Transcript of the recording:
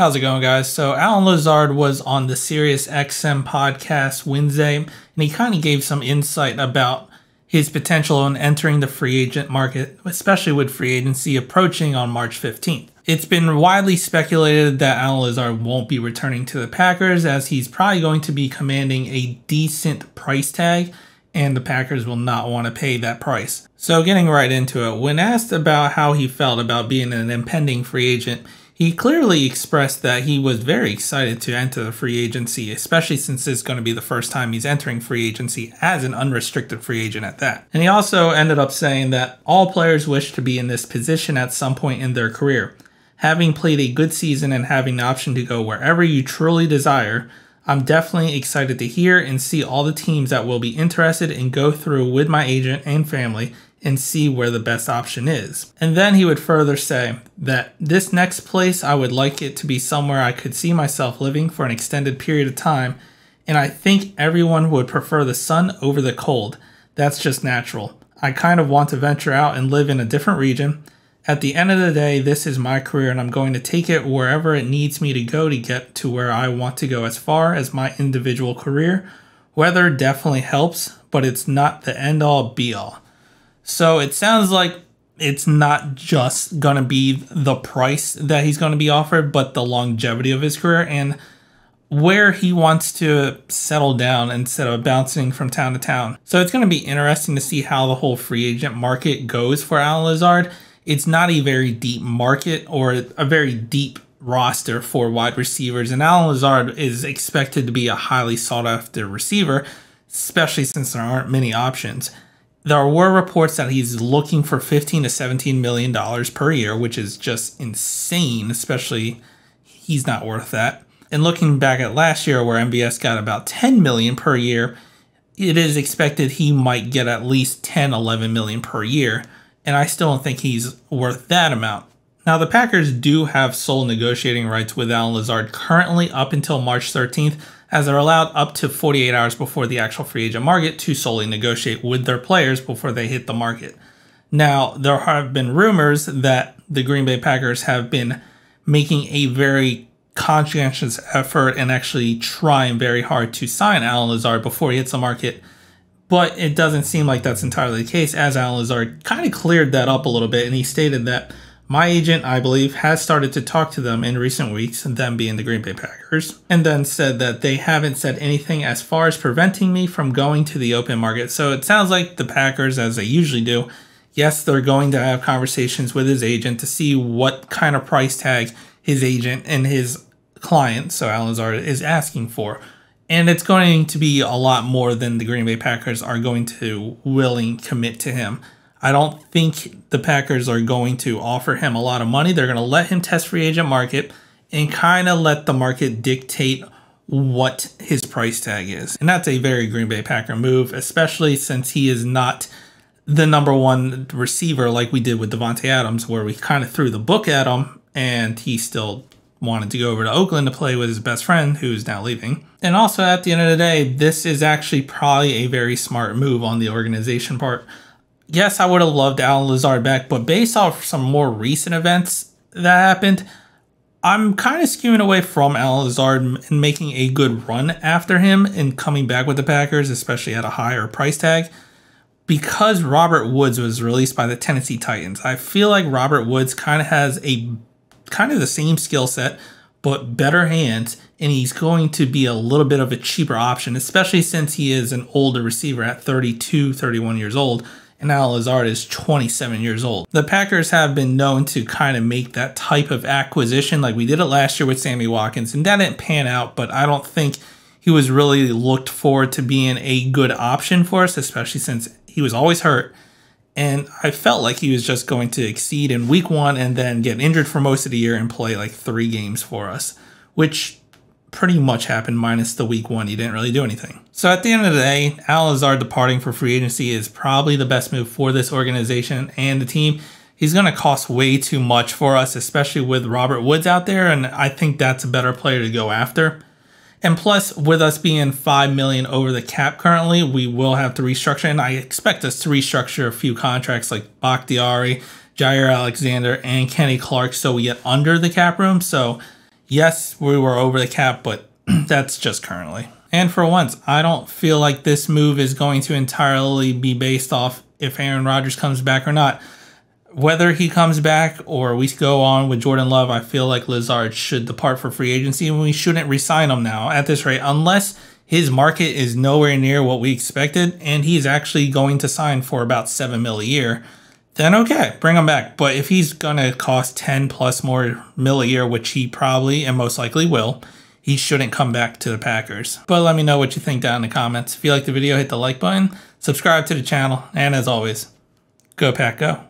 How's it going, guys? So Alan Lazard was on the Sirius XM podcast Wednesday, and he kind of gave some insight about his potential in entering the free agent market, especially with free agency approaching on March 15th. It's been widely speculated that Alan Lazard won't be returning to the Packers, as he's probably going to be commanding a decent price tag, and the Packers will not want to pay that price. So getting right into it, when asked about how he felt about being an impending free agent, he clearly expressed that he was very excited to enter the free agency, especially since this is going to be the first time he's entering free agency as an unrestricted free agent at that. And he also ended up saying that all players wish to be in this position at some point in their career. Having played a good season and having the option to go wherever you truly desire, I'm definitely excited to hear and see all the teams that will be interested and go through with my agent and family and see where the best option is. And then he would further say that this next place, I would like it to be somewhere I could see myself living for an extended period of time, and I think everyone would prefer the sun over the cold. That's just natural. I kind of want to venture out and live in a different region. At the end of the day, this is my career and I'm going to take it wherever it needs me to go to get to where I want to go as far as my individual career. Weather definitely helps, but it's not the end all be all. So it sounds like it's not just going to be the price that he's going to be offered, but the longevity of his career and where he wants to settle down instead of bouncing from town to town. So it's going to be interesting to see how the whole free agent market goes for Alan Lazard. It's not a very deep market or a very deep roster for wide receivers, and Alan Lazard is expected to be a highly sought after receiver, especially since there aren't many options. There were reports that he's looking for $15 to $17 million per year, which is just insane, especially he's not worth that. And looking back at last year where MVS got about $10 million per year, it is expected he might get at least $10, $11 million per year, and I still don't think he's worth that amount. Now, the Packers do have sole negotiating rights with Alan Lazard currently up until March 13th, as they're allowed up to 48 hours before the actual free agent market to solely negotiate with their players before they hit the market. Now, there have been rumors that the Green Bay Packers have been making a very conscientious effort and actually trying very hard to sign Alan Lazard before he hits the market, but it doesn't seem like that's entirely the case, as Alan Lazard kind of cleared that up a little bit, and he stated that my agent, I believe, has started to talk to them in recent weeks, them being the Green Bay Packers, and then said that they haven't said anything as far as preventing me from going to the open market. So it sounds like the Packers, as they usually do, yes, they're going to have conversations with his agent to see what kind of price tag his agent and his client, so Alan Lazard, is asking for. And it's going to be a lot more than the Green Bay Packers are going to willing commit to him. I don't think the Packers are going to offer him a lot of money. They're going to let him test free agent market and kind of let the market dictate what his price tag is. And that's a very Green Bay Packer move, especially since he is not the number one receiver like we did with Davante Adams, where we kind of threw the book at him and he still wanted to go over to Oakland to play with his best friend, who's now leaving. And also, at the end of the day, this is actually probably a very smart move on the organization part. Yes, I would have loved Alan Lazard back, but based off some more recent events that happened, I'm kind of skewing away from Alan Lazard and making a good run after him and coming back with the Packers, especially at a higher price tag, because Robert Woods was released by the Tennessee Titans. I feel like Robert Woods kind of has the same skill set, but better hands, and he's going to be a little bit of a cheaper option, especially since he is an older receiver at 32, 31 years old. And Alan Lazard is 27 years old. The Packers have been known to kind of make that type of acquisition, like we did it last year with Sammy Watkins, and that didn't pan out, but I don't think he was really looked forward to being a good option for us, especially since he was always hurt. And I felt like he was just going to exceed in week one and then get injured for most of the year and play like 3 games for us, which pretty much happened minus the week one. He didn't really do anything. So at the end of the day, Alan Lazard departing for free agency is probably the best move for this organization and the team. He's going to cost way too much for us, especially with Robert Woods out there, and I think that's a better player to go after. And plus, with us being $5 million over the cap currently, we will have to restructure, and I expect us to restructure a few contracts like Bakhtiari, Jair Alexander, and Kenny Clark, so we get under the cap room. So Yes, we were over the cap, but that's just currently. And for once, I don't feel like this move is going to entirely be based off if Aaron Rodgers comes back or not. Whether he comes back or we go on with Jordan Love, I feel like Lazard should depart for free agency and we shouldn't re-sign him now at this rate unless his market is nowhere near what we expected and he's actually going to sign for about $7 million a year. Then okay, bring him back. But if he's going to cost 10 plus more mil a year, which he probably and most likely will, he shouldn't come back to the Packers. But let me know what you think down in the comments. If you like the video, hit the like button, subscribe to the channel, and as always, go Pack Go.